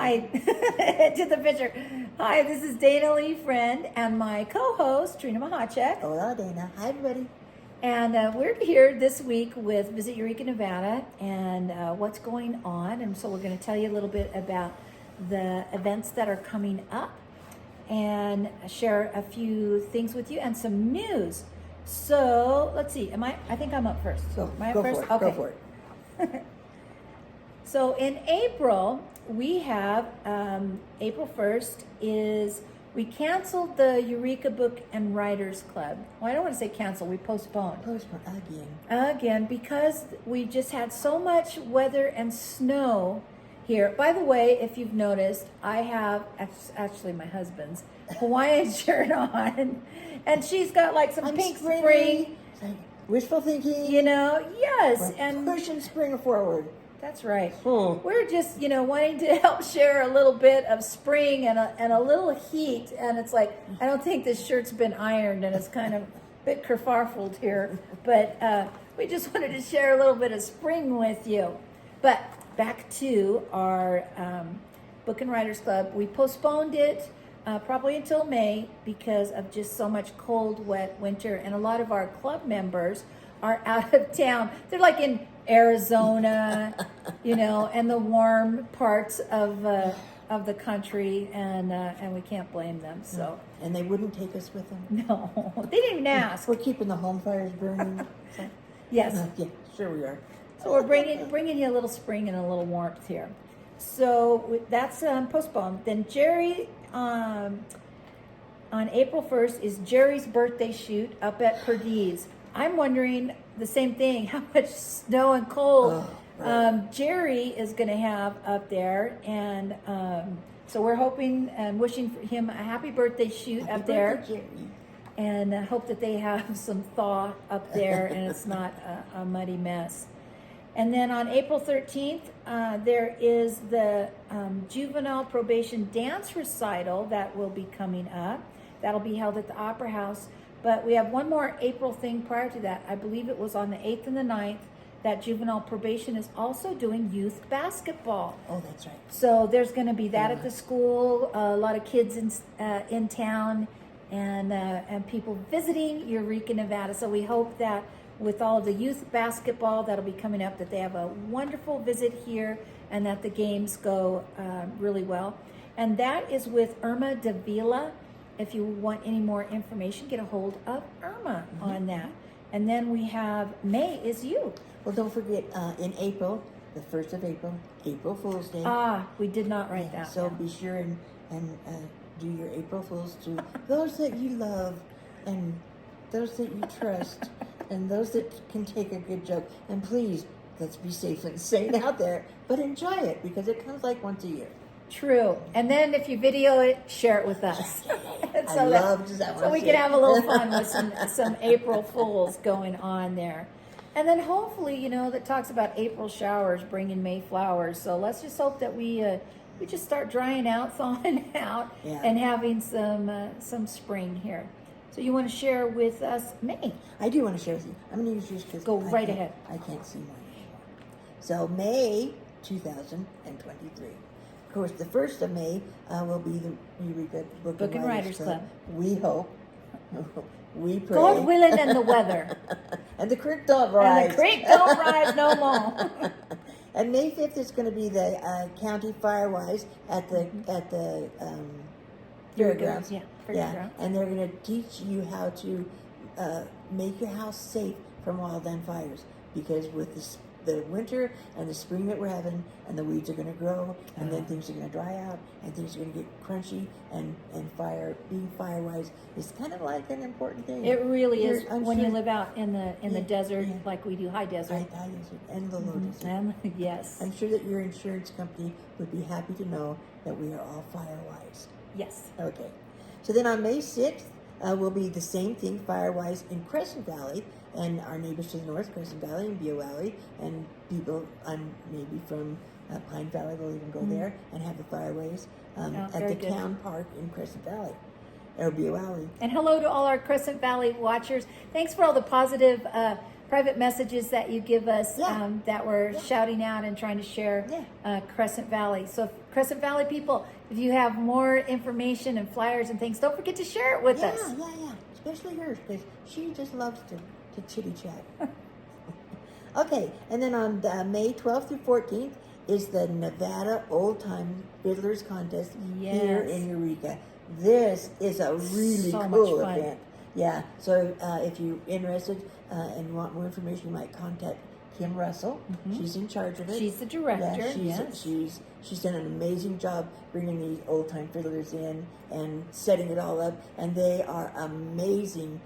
Hi, to the picture. Hi, this is Dana Lee Friend and my co-host, Trina Machacek. Hola, Dana. Hi, everybody. And we're here this week with Visit Eureka Nevada and what's going on. And so we're going to tell you a little bit about the events that are coming up and share a few things with you and some news. So let's see. I think I'm up first. Go Am I for up first? it. Okay. Go for it. So in April, we have April 1st is we canceled the Eureka Book and Writers Club. Well, I don't want to say cancel, we postponed. Again, because we just had so much weather and snow here. By the way, if you've noticed, I have actually my husband's Hawaiian shirt on, and she's got like some pink spring. Wishful thinking. You know, yes. We're and pushing spring forward. That's right. Hmm. We're just, wanting to help share a little bit of spring and a little heat. And it's like, I don't think this shirt's been ironed and it's kind of a bit kerfarfled here. But we just wanted to share a little bit of spring with you. But back to our Book and Writers Club. We postponed it probably until May because of just so much cold, wet winter. And a lot of our club members are out of town. They're like in Arizona, and the warm parts of the country, and we can't blame them. So, and they wouldn't take us with them. No, they didn't even ask. We're keeping the home fires burning. Yes, yeah, sure we are. So we're bringing you a little spring and a little warmth here. So that's postponed. Then Jerry, on April 1st is Jerry's birthday shoot up at Perdee's. I'm wondering the same thing, how much snow and cold Jerry is going to have up there. And so we're hoping and wishing for him a happy birthday shoot up there. Jerry. And hope that they have some thaw up there and it's not a muddy mess. And then on April 13th, there is the juvenile probation dance recital that will be coming up. That'll be held at the Opera House. But we have one more April thing prior to that. I believe it was on the 8th and the 9th that juvenile probation is also doing youth basketball. Oh, that's right. So there's going to be that at the school. A lot of kids in town and people visiting Eureka, Nevada. So we hope that with all of the youth basketball that'll be coming up, that they have a wonderful visit here and that the games go really well. And that is with Irma Davila. If you want any more information, get a hold of Irma on that. And then we have May is you. Well, don't forget, in April, the 1st of April, April Fool's Day. We did not write that. So be sure and do your April Fools to those that you love and those that you trust and those that can take a good joke. And please, let's be safe and sane out there, but enjoy it because it comes like once a year. True. And then if you video it, share it with us. So we can have a little fun with some April Fools going on there. And then hopefully, that talks about April showers bringing May flowers. So let's just hope that we just start drying out, thawing out, and having some spring here. So you want to share with us May? I do want to share with you. I'm going to use yours because go right ahead. I can't see mine anymore. So May 2023. Of course, the 1st of May will be the Eureka Book and Writers Club. We hope, we pray. God willing and the weather. And the creek don't rise. And the creek don't rise no more. And May 5th is going to be the county firewise at the fairgrounds. Yeah. And they're going to teach you how to make your house safe from wildland fires because with the winter and the spring that we're having, and the weeds are going to grow, and then things are going to dry out, and things are going to get crunchy, and being firewise is kind of like an important thing. It really is when you live out in the desert, like we do, high desert. High desert and the low desert. And, yes. I'm sure that your insurance company would be happy to know that we are all firewise. Yes. Okay. So then on May 6th will be the same thing, firewise in Crescent Valley, and our neighbors to the north, Crescent Valley and Beale Valley, and people maybe from Pine Valley will even go there and have the fireways at the town park in Crescent Valley, or Beale Valley. And hello to all our Crescent Valley watchers. Thanks for all the positive private messages that you give us that we're shouting out and trying to share Crescent Valley. So Crescent Valley people, if you have more information and flyers and things, don't forget to share it with us. Yeah. Especially hers, because she just loves to chitty chat. Okay, and then on May 12th through 14th is the Nevada Old Time Fiddlers Contest here in Eureka. This is a really cool event. Yeah, so if you're interested and want more information, you might contact Kim Russell. She's in charge of it. She's the director. Yeah, she's done an amazing job bringing these old time fiddlers in and setting it all up, and they are amazing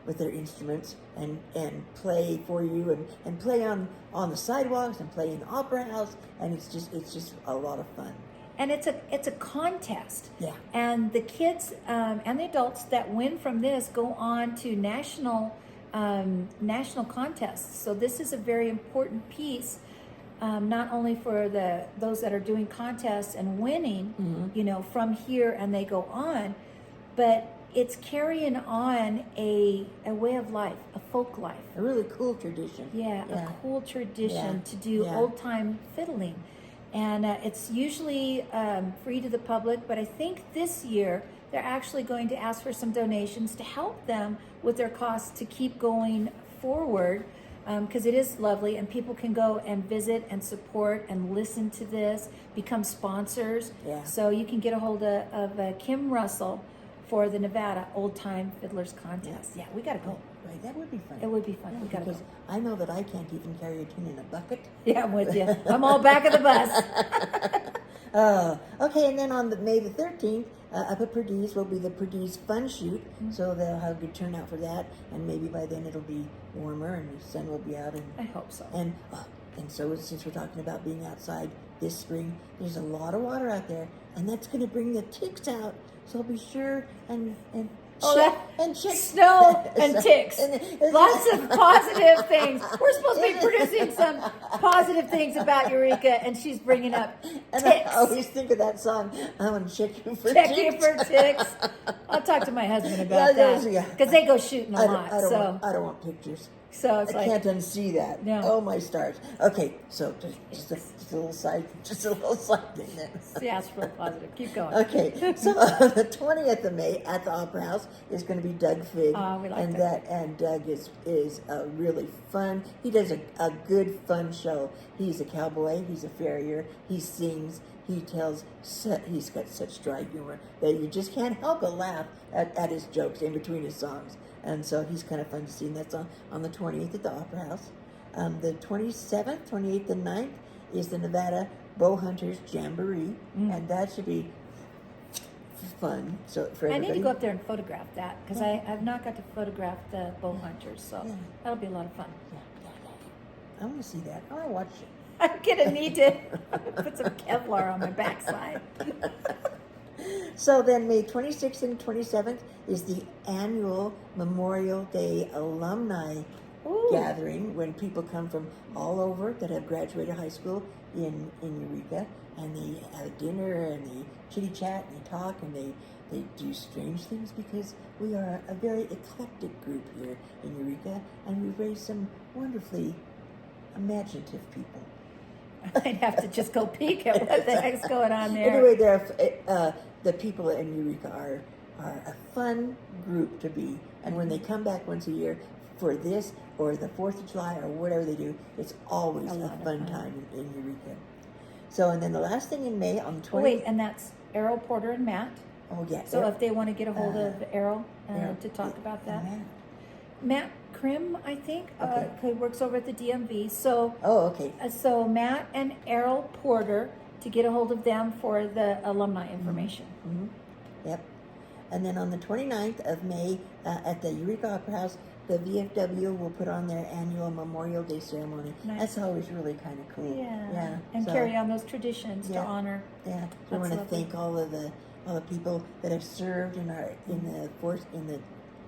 with their instruments and play for you and play on the sidewalks and play in the opera house, and it's just a lot of fun. And it's a contest. Yeah. And the kids and the adults that win from this go on to national contests. So this is a very important piece, not only for those that are doing contests and winning, from here and they go on, but it's carrying on a way of life, a folk life. A really cool tradition. Yeah. A cool tradition to do old time fiddling. And it's usually free to the public, but I think this year they're actually going to ask for some donations to help them with their costs to keep going forward, because it is lovely and people can go and visit and support and listen to this, become sponsors. Yeah. So you can get a hold of Kim Russell for the Nevada Old Time Fiddlers Contest. Yeah, we got to go. Right, that would be fun. It would be fun. Yeah, We got to go. because I know that I can't even carry a tune in a bucket. Yeah, I'm with you. I'm all back of the bus. Okay, and then on May the 13th, up at Perdiz will be the Perdiz Fun Shoot, so they'll have a good turnout for that, and maybe by then it'll be warmer and the sun will be out. And I hope so. And so since we're talking about being outside this spring, there's a lot of water out there, and that's going to bring the ticks out. So be sure and check snow and ticks. Lots of positive things. We're supposed to be producing some positive things about Eureka, and she's bringing up ticks. And I always think of that song, I'm going to check you for Check ticks. you for ticks. I'll talk to my husband about that, because they go shooting a lot. I don't want pictures. So it's I like, can't unsee that. No. Oh my stars. Okay, so just a little side thing there. yeah, it's real positive. Keep going. Okay, so on the 20th of May at the Opera House is going to be Doug Figg. Oh, we like and Doug. And Doug is really fun. He does a good fun show. He's a cowboy. He's a farrier. He sings. He tells. He's got such dry humor that you just can't help but laugh at his jokes in between his songs. And so he's kind of fun to see. And that's on the 28th at the Opera House. The 27th, 28th, and 9th is the Nevada Bow Hunters Jamboree, and that should be fun. So for I everybody. need to go up there and photograph that, because I've not got to photograph the bow hunters, so that'll be a lot of fun. I want to see that. I want to watch it. I'm gonna need to put some Kevlar on my backside. So then May 26th and 27th is the annual Memorial Day alumni gathering, when people come from all over that have graduated high school in Eureka, and they have dinner and they chitty chat and they talk and they do strange things, because we are a very eclectic group here in Eureka, and we raise some wonderfully imaginative people. I'd have to just go peek at what the heck's going on there. Anyway, the people in Eureka are a fun group to be, and when they come back once a year for this or the 4th of July or whatever they do, it's always a fun time in Eureka. So, and then the last thing in May on the 20th. Wait, and that's Errol, Porter, and Matt. Oh, yeah. So if they want to get a hold of Errol to talk about that. Matt Krim, I think, who works over at the DMV. So, okay. So Matt and Errol Porter, to get a hold of them for the alumni information. Mm-hmm. Yep. And then on the 29th of May at the Eureka Opera House, the VFW will put on their annual Memorial Day ceremony. Nice. That's always really kind of cool. Yeah. And carry on those traditions to honor. Yeah. So I want to thank all the people that have served in the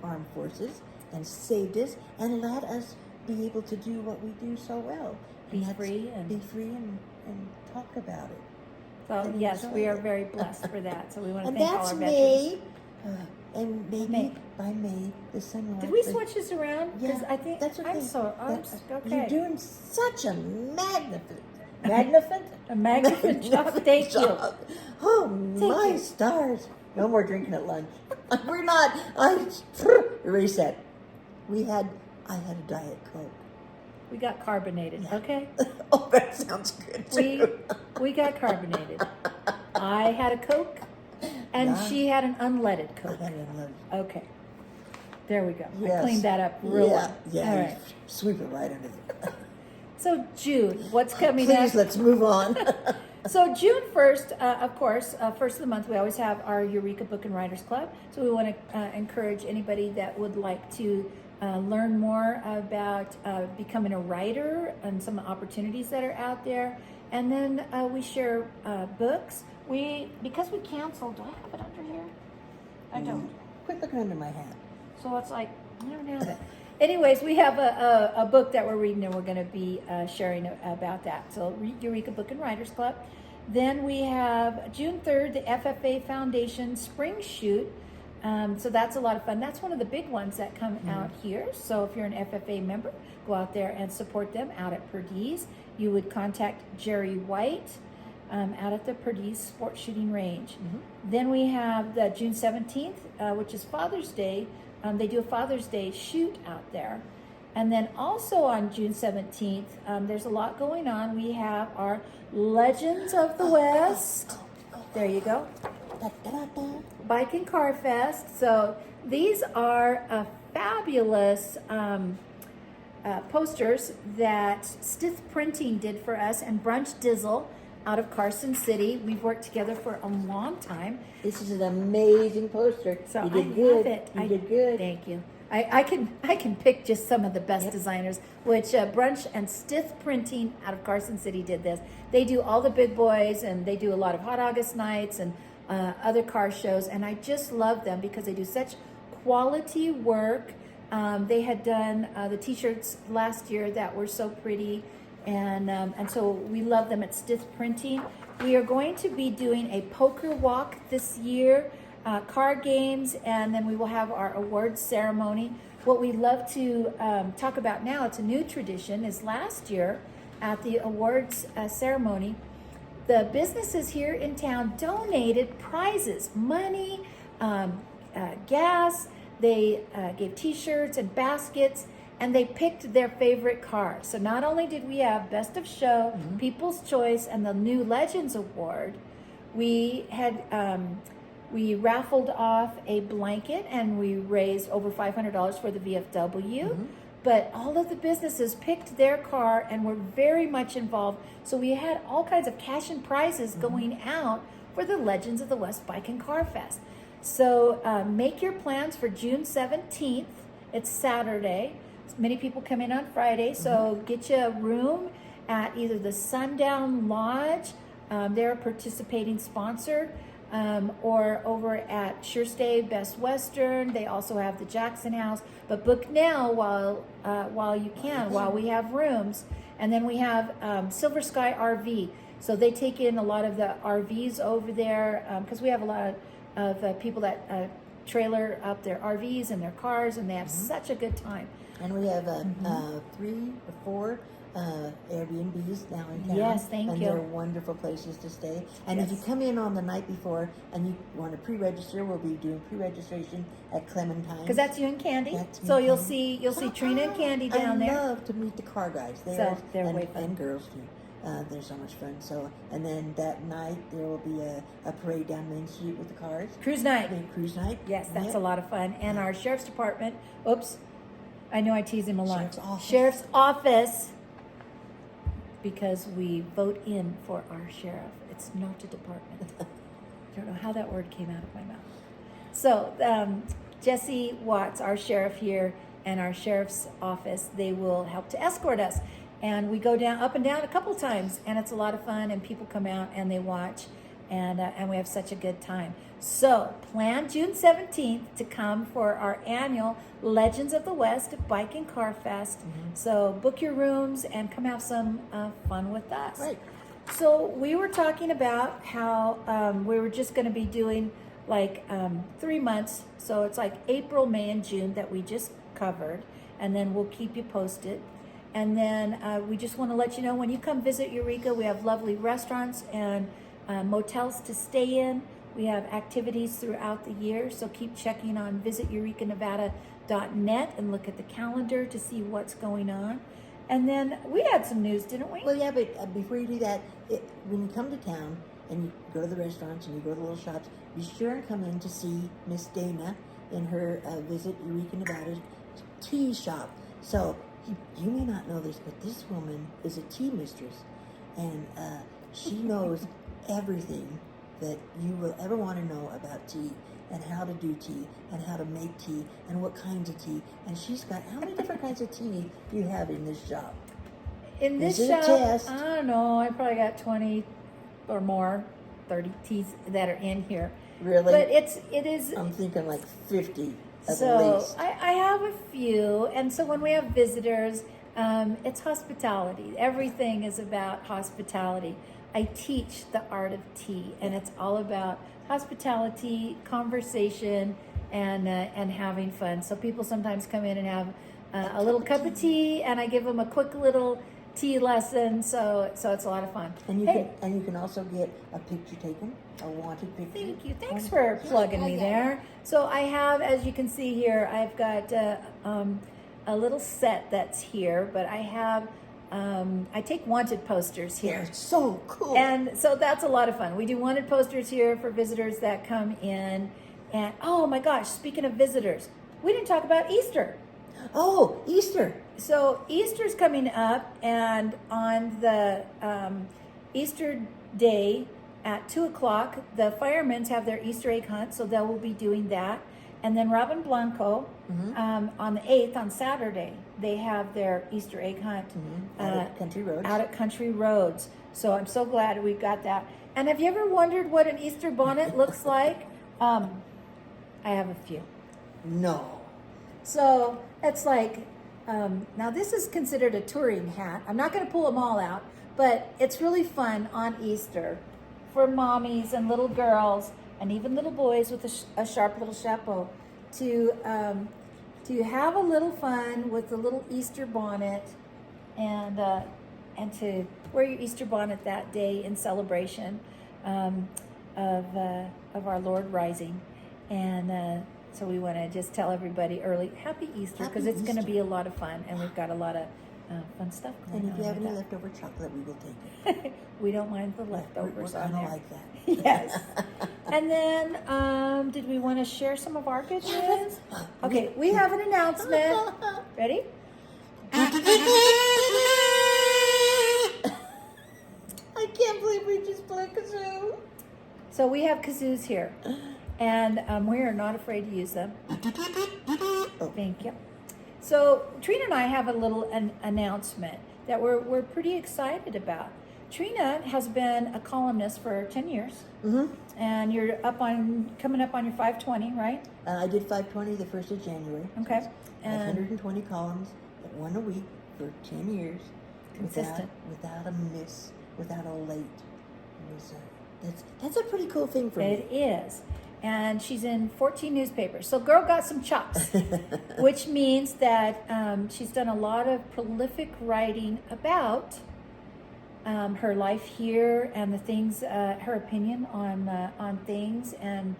armed forces and saved us and let us be able to do what we do so well. Be free and talk about it. So yes, we are very blessed for that. So we want to thank all our veterans. May. And maybe by May the sun will. Did we switch this around? Yeah, I think that's okay. okay. You're doing such a Magnificent? A magnificent job. Thank you. Oh, my stars. No more drinking at lunch. We're not. Reset. I had a Diet Coke. We got carbonated, okay? Oh, that sounds good too. We got carbonated. I had a Coke, and she had an unleaded Coke. I had an unleaded. Okay. There we go. Yes. I cleaned that up real well. Yeah. All right. Sweep it right under the. So June, what's coming Please, up? let's move on. So June 1st, of course, first of the month, we always have our Eureka Book and Writers Club. So we want to encourage anybody that would like to learn more about becoming a writer and some opportunities that are out there. And then we share books. Because we canceled, do I have it under here? I don't. Quit looking under my hat. So it's like, I don't have it. Anyways, we have a book that we're reading, and we're going to be sharing about that. So Eureka Book and Writers Club. Then we have June 3rd, the FFA Foundation Spring Shoot. So that's a lot of fun. That's one of the big ones that come out here. So if you're an FFA member, go out there and support them out at Perdiz. You would contact Jerry White out at the Perdiz Sport Shooting Range. Then we have the June 17th, which is Father's Day. They do a Father's Day shoot out there. And then also on June 17th, there's a lot going on. We have our Legends of the West. There you go. Bike and Car Fest. So these are fabulous posters that Stith Printing did for us, and Brunch Dizzle out of Carson City. We've worked together for a long time. This is an amazing poster. So You did I good. love it. You did good. Thank you. I can pick just some of the best designers, which Brunch and Stith Printing out of Carson City did this. They do all the big boys, and they do a lot of Hot August nights and other car shows, and I just love them because they do such quality work. They had done the t-shirts last year that were so pretty, and so we love them at Stith Printing. We are going to be doing a poker walk this year, card games, and then we will have our awards ceremony. What we love to talk about now, it's a new tradition, is last year at the awards ceremony, the businesses here in town donated prizes, money, gas. They gave t-shirts and baskets, and they picked their favorite cars. So not only did we have Best of Show, People's Choice, and the new Legends Award, we had we raffled off a blanket, and we raised over $500 for the VFW. But all of the businesses picked their car and were very much involved. So we had all kinds of cash and prizes going out for the Legends of the West Bike and Car Fest. So make your plans for June 17th. It's Saturday. Many people come in on Friday. So get you a room at either the Sundown Lodge, they're a participating sponsor, or over at Sure Stay Best Western. They also have the Jackson House. But book now while you can, while we have rooms. And then we have Silver Sky RV. So they take in a lot of the RVs over there, because we have a lot of people that trailer up their RVs and their cars, and they have such a good time. And we have 3 or 4 Airbnbs now in town. Yes, thank you. And they're wonderful places to stay. And if you come in on the night before and you want to pre-register, we'll be doing pre-registration at Clementine's. Because that's you and Candy. That's me So and you'll Candy. see Trina and Candy down there. I love to meet the car guys. So they're way fun. And girls too. They're so much fun. So, and then that night there will be a parade down Main Street with the cars. Cruise night. Cruise night. Yes, that's Yep. a lot of fun. And our sheriff's department. Oops, I know I tease him a lot. Sheriff's office. Sheriff's office. Because we vote in for our sheriff. It's not a department. I don't know how that word came out of my mouth. So Jesse Watts, our sheriff here, and our sheriff's office, they will help to escort us. And we go down, up and down a couple times, and it's a lot of fun, and people come out and they watch, and we have such a good time. So plan June 17th to come for our annual Legends of the West Bike and Car Fest. So book your rooms and come have some fun with us. Right. So we were talking about how we were just going to be doing like 3 months. So it's like April, May, and June that we just covered, and then we'll keep you posted. And then we just want to let you know, when you come visit Eureka, we have lovely restaurants and motels to stay in. We have activities throughout the year, so keep checking on visiteurekanevada.net and look at the calendar to see what's going on. And then we had some news, didn't we? Well, yeah, but before you do that, when you come to town and you go to the restaurants and you go to the little shops, be sure and come in to see Miss Dana in her Visit Eureka Nevada tea shop. So you may not know this, but this woman is a tea mistress, and she knows everything that you will ever want to know about tea, and how to do tea, and how to make tea, and what kinds of tea. And she's got, how many different kinds of tea do you have in this shop? In this Is it a shop, test? I don't know, I probably got 20 or more, 30 teas that are in here. Really? But it is. I'm thinking like 50 at So least. I have a few, and so when we have visitors, it's hospitality. Everything is about hospitality. I teach the art of tea, and it's all about hospitality, conversation, and having fun. So people sometimes come in and have a little cup of tea, and I give them a quick little tea lesson. So it's a lot of fun. And you can also get a picture taken, a wanted picture. Thank you. Thanks for plugging me there. So I have, as you can see here, I've got a little set that's here, but I have, I take wanted posters here. They're so cool. And so that's a lot of fun. We do wanted posters here for visitors that come in. And oh my gosh, speaking of visitors, we didn't talk about Easter. Oh, Easter. So Easter's coming up, and on the Easter day at 2:00, the firemen have their Easter egg hunt, so they will be doing that. And then Robin Blanco, on the 8th, on Saturday, they have their Easter egg hunt Out at Country Roads. out at Country Roads. So I'm so glad we got that. And have you ever wondered what an Easter bonnet looks like? I have a few. No. So it's like, now this is considered a touring hat. I'm not going to pull them all out, but it's really fun on Easter for mommies and little girls and even little boys with a sharp little chapeau to have a little fun with the little Easter bonnet and to wear your Easter bonnet that day in celebration of our Lord rising. And so we want to just tell everybody early Happy Easter, because it's going to be a lot of fun, and we've got a lot of fun stuff going on. And if you have with any that. leftover chocolate, we will take it. We don't mind the leftovers We're on kind of there. like that. Yes. And then, did we want to share some of our good news? Okay, we have an announcement. Ready? I can't believe we just played kazoo. So we have kazoos here, and we are not afraid to use them. Thank you. So Trina and I have a little announcement that we're pretty excited about. Trina has been a columnist for 10 years, and you're coming up on your 520, right? I did 520 the 1st of January. Okay. And 120 columns, at one a week for 10 years. Consistent. Without a miss, without a late. It was that's a pretty cool thing for me. It is. And she's in 14 newspapers. So girl got some chops, which means that she's done a lot of prolific writing about her life here and the things, her opinion on things and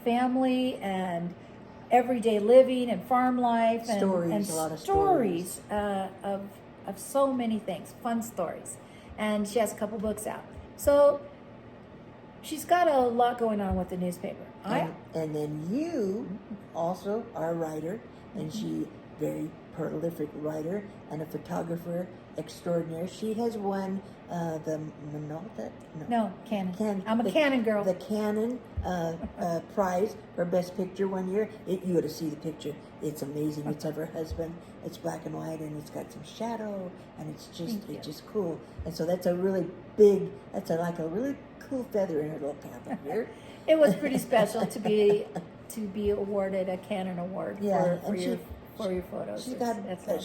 family and everyday living and farm life and Stories, a lot of stories of so many things, fun stories. And she has a couple books out. So she's got a lot going on with the newspaper. And then you also are a writer, and she very prolific writer and a photographer extraordinaire. She has won the Minolta? No, Canon. I'm a Canon girl. The Canon prize for Best Picture one year. You got to see the picture. It's amazing. It's of her husband. It's black and white, and it's got some shadow, and it's just cool. And so that's a really big. Like a really cool feather in her little cap up here. It was pretty special to be awarded a Canon award for your photos.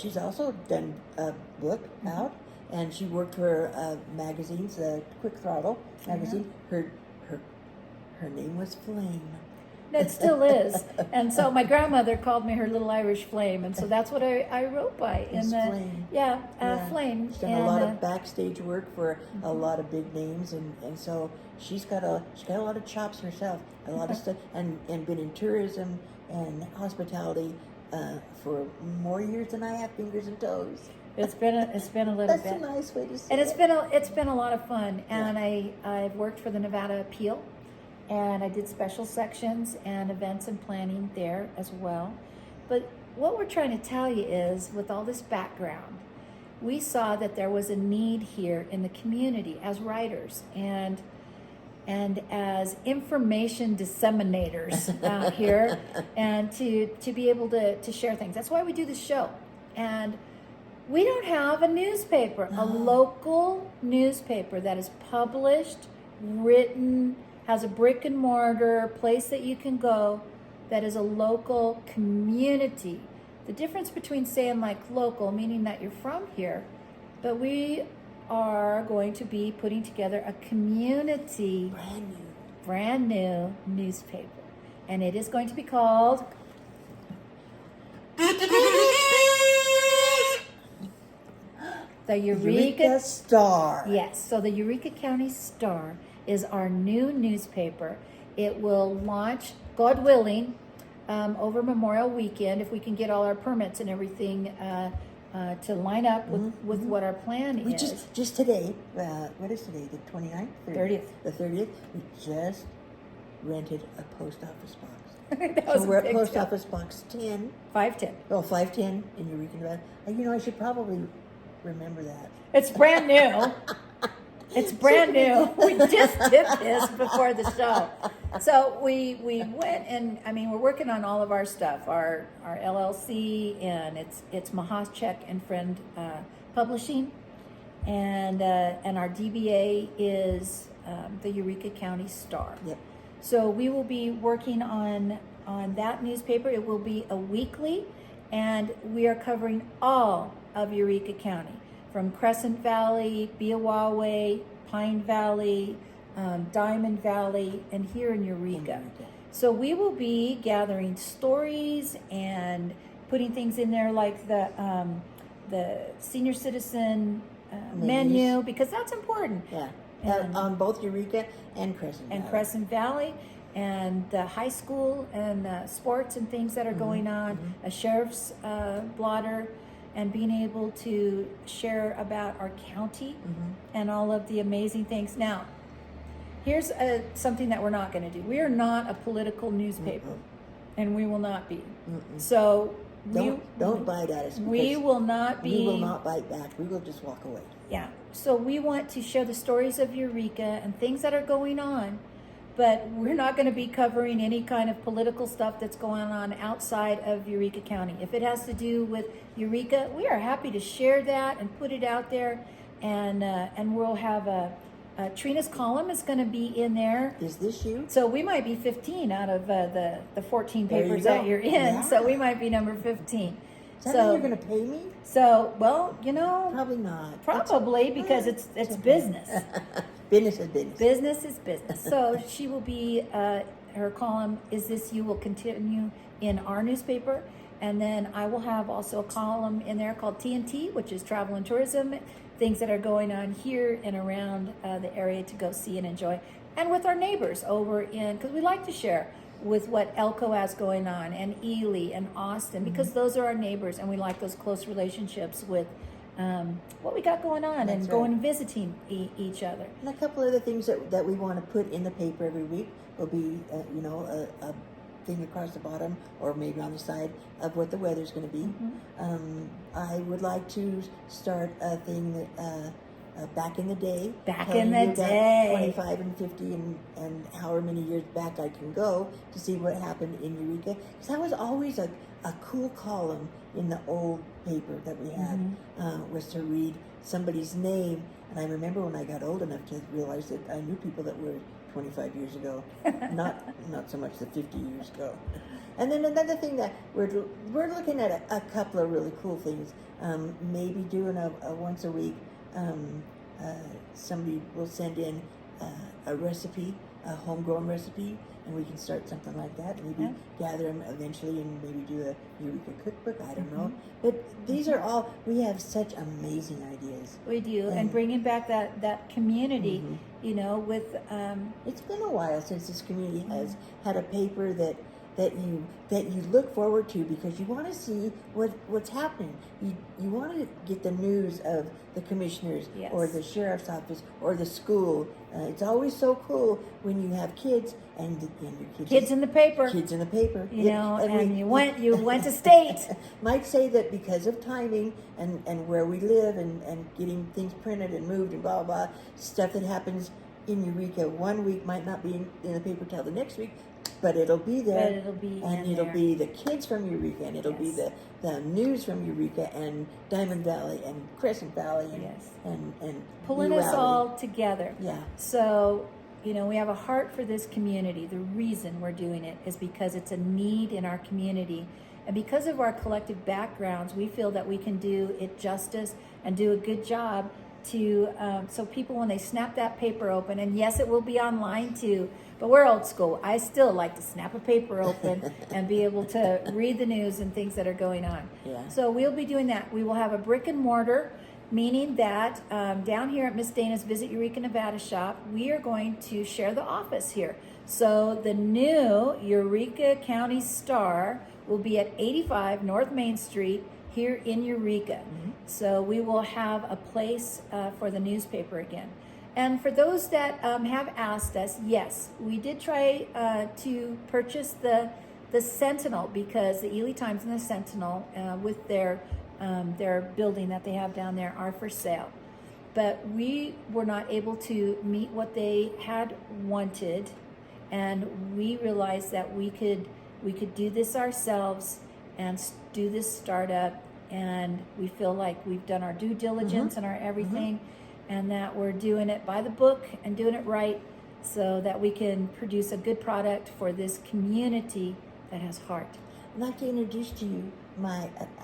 She's also done a book out, and she worked for magazines, Quick Throttle magazine. Her name was Flame. It still is. And so my grandmother called me her little Irish flame, and so that's what I wrote by. It's Flame. Yeah, Flame. She's done a lot of backstage work for a lot of big names, and so she's got a lot of chops herself, a lot of stuff, and been in tourism and hospitality for more years than I have fingers and toes. It's been a little That's bit. a nice way to say And it. it's been a lot of fun. And I've worked for the Nevada Appeal, and I did special sections and events and planning there as well. But what we're trying to tell you is, with all this background, we saw that there was a need here in the community as writers and as information disseminators out here, and to be able to share things. That's why we do the show. And we don't have a newspaper, a local newspaper that is published, written, has a brick and mortar place that you can go, that is a local community. The difference between saying like local, meaning that you're from here, but we are going to be putting together a community, brand new newspaper. And it is going to be called the Eureka Star. Yes, so the Eureka County Star is our new newspaper. It will launch, God willing, over Memorial Weekend, if we can get all our permits and everything to line up with what our plan We is. just today, what is today, the 29th? 30th. The 30th, we just rented a post office box. That So was a we're at big post job. office box 10. 510. Oh, 510 in Eureka, Nevada. I should probably remember that. It's brand new. It's brand new. We just did this before the show. So we went, and we're working on all of our stuff, our LLC, and it's Machacek and Fruend Publishing, and our DBA is the Eureka County Star. Yep. So we will be working on that newspaper. It will be a weekly, and we are covering all of Eureka County, from Crescent Valley, Biawaway, Pine Valley, Diamond Valley, and here in Eureka. So we will be gathering stories and putting things in there like the senior citizen menu, because that's important. Yeah. And- on both Eureka and Crescent Valley. And Crescent Valley, and the high school, and sports and things that are going on, a sheriff's blotter, and being able to share about our county and all of the amazing things. Now, here's something that we're not going to do. We are not a political newspaper, and we will not be. So Don't bite at us. we because will not be. We will not bite back. We will just walk away. Yeah. So we want to share the stories of Eureka and things that are going on, but we're not going to be covering any kind of political stuff that's going on outside of Eureka County. If it has to do with Eureka, we are happy to share that and put it out there, and we'll have Trina's column is going to be in there. Is this you? So we might be 15 out of the 14 There you papers go. that you're in. Yeah. So we might be number 15. Does that mean you're going to pay me? So, well, Probably not. probably, because it's business. Business is business. Business is business. So she will be, her column, Is This You, will continue in our newspaper. And then I will have also a column in there called TNT, which is travel and tourism, things that are going on here and around the area to go see and enjoy. And with our neighbors over in, because we like to share with what Elko has going on, and Ely and Austin, because those are our neighbors, and we like those close relationships with what we got going on. That's and going right. and visiting each other. And a couple other things that we want to put in the paper every week will be, a thing across the bottom or maybe on the side of what the weather's going to be. I would like to start a thing that back in the day. Back telling in the you about day. 25 and 50 and however many years back I can go to see what happened in Eureka. Because that was always a cool column in the old paper that we had, was to read somebody's name. And I remember when I got old enough to realize that I knew people that were 25 years ago, not so much the 50 years ago. And then another thing that we're looking at a couple of really cool things. Maybe doing a once a week. Somebody will send in a recipe, a homegrown recipe, and we can start something like that. Maybe gather them eventually and maybe do a Eureka cookbook. I don't know. But these are all, we have such amazing ideas. We do, and bringing back that community, you know, with it's been a while since this community has had a paper that you look forward to, because you want to see what's happening. You want to get the news of the commissioners or the sheriff's office or the school. It's always so cool when you have kids and your kids in the paper. Kids in the paper. You know, and you went to state. Might say that because of timing and where we live and getting things printed and moved and blah blah, stuff that happens in Eureka one week might not be in the paper till the next week. But it'll be there, and it'll be the kids from Eureka, and it'll be the news from Eureka and Diamond Valley and Crescent Valley and pulling us all together. Yeah. So, you know, we have a heart for this community. The reason we're doing it is because it's a need in our community, and because of our collective backgrounds, we feel that we can do it justice and do a good job to so people, when they snap that paper open, and yes, it will be online too. But we're old school. I still like to snap a paper open and be able to read the news and things that are going on. Yeah. So we'll be doing that. We will have a brick and mortar, meaning that down here at Miss Dana's Visit Eureka Nevada shop, we are going to share the office here. So the new Eureka County Star will be at 85 North Main Street here in Eureka. So we will have a place for the newspaper again. And for those that have asked us, yes, we did try to purchase the Sentinel, because the Ely Times and the Sentinel with their building that they have down there are for sale. But we were not able to meet what they had wanted, and we realized that we could do this ourselves and do this startup, and we feel like we've done our due diligence and our everything. And that we're doing it by the book and doing it right, so that we can produce a good product for this community that has heart. I'd like to introduce to you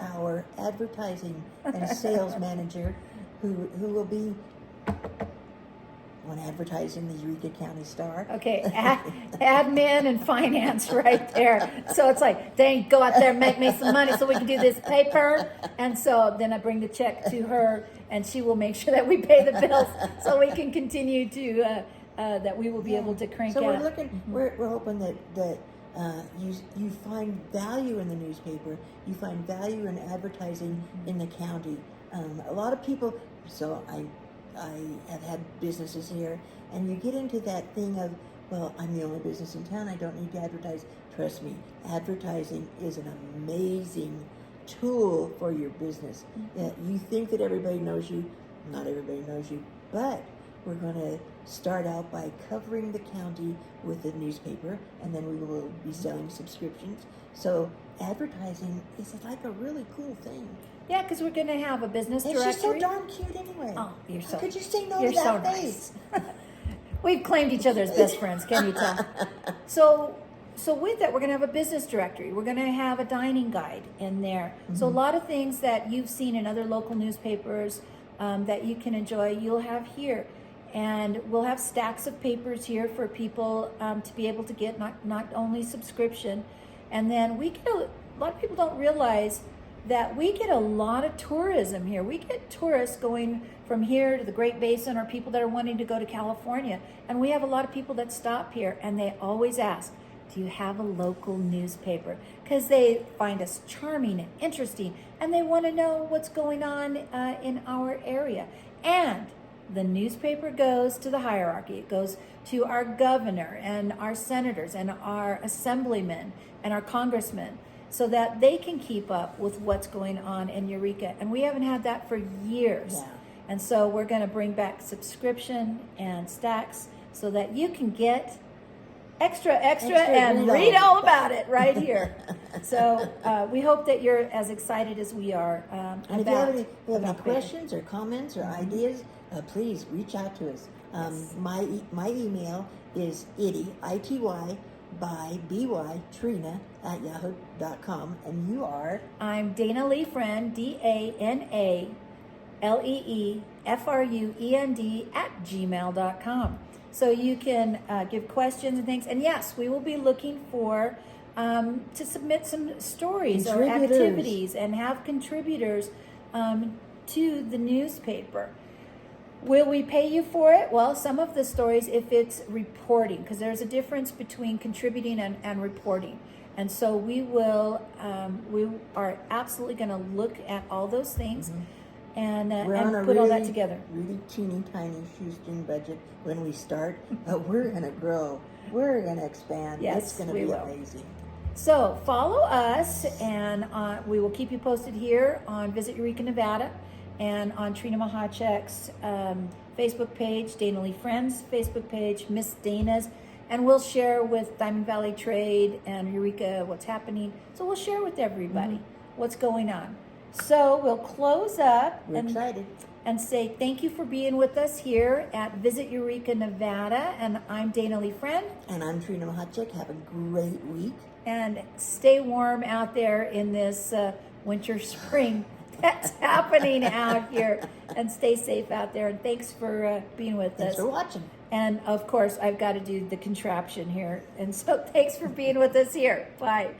our advertising and sales manager, who will be advertising the Eureka County Star. Okay, admin and finance right there. So it's like, dang, go out there and make me some money so we can do this paper. And so then I bring the check to her, and she will make sure that we pay the bills so we can continue to, that we will be able to crank out. So we're looking, we're hoping that you find value in the newspaper, you find value in advertising in the county. A lot of people, so I have had businesses here, and you get into that thing of, well, I'm the only business in town, I don't need to advertise. Trust me, advertising is an amazing tool for your business. You think that everybody knows you, not everybody knows you, but we're going to start out by covering the county with the newspaper, and then we will be selling subscriptions. So advertising is like a really cool thing. Yeah, because we're going to have a business directory. She's so darn cute anyway. Oh, you're so. How could you say no You're to that so face? nice. We've claimed each other as best friends, can you tell? So with that, we're going to have a business directory. We're going to have a dining guide in there. So a lot of things that you've seen in other local newspapers that you can enjoy, you'll have here. And we'll have stacks of papers here for people to be able to get not only subscription. And then we get a lot of people don't realize that we get a lot of tourism here. We get tourists going from here to the Great Basin, or people that are wanting to go to California. And we have a lot of people that stop here, and they always ask, do you have a local newspaper? Because they find us charming and interesting, and they want to know what's going on in our area. And the newspaper goes to the hierarchy. It goes to our governor and our senators and our assemblymen and our congressmen, so that they can keep up with what's going on in Eureka. And we haven't had that for years. Yeah. And so we're going to bring back subscription and stacks so that you can get extra and read all about it right here. So we hope that you're as excited as we are and if you have any questions or comments or ideas, please reach out to us. My email is ity by by Trina at yahoo.com, and you are? I'm Dana Lee Friend, DANALEEFRUEND at gmail.com. So you can give questions and things. And yes, we will be looking for to submit some stories or activities and have contributors to the newspaper. Will we pay you for it? Well, some of the stories, if it's reporting, because there's a difference between contributing and reporting. And so we are absolutely going to look at all those things and put all that together. Really teeny tiny shoestring budget when we start, but we're going to grow. We're going to expand. Yes, it's going to be amazing. So follow us, and we will keep you posted here on Visit Eureka Nevada and on Trina Machacek's Facebook page, Dana Lee Friends Facebook page, Miss Dana's, and we'll share with Diamond Valley Trade and Eureka what's happening. So we'll share with everybody what's going on. So we'll close up and say thank you for being with us here at Visit Eureka Nevada. And I'm Dana Lee Friend. And I'm Trina Machacek. Have a great week. And stay warm out there in this winter, spring that's happening out here. And stay safe out there. And thanks for being with us. Thanks for watching. And of course, I've got to do the contraption here. And so thanks for being with us here. Bye.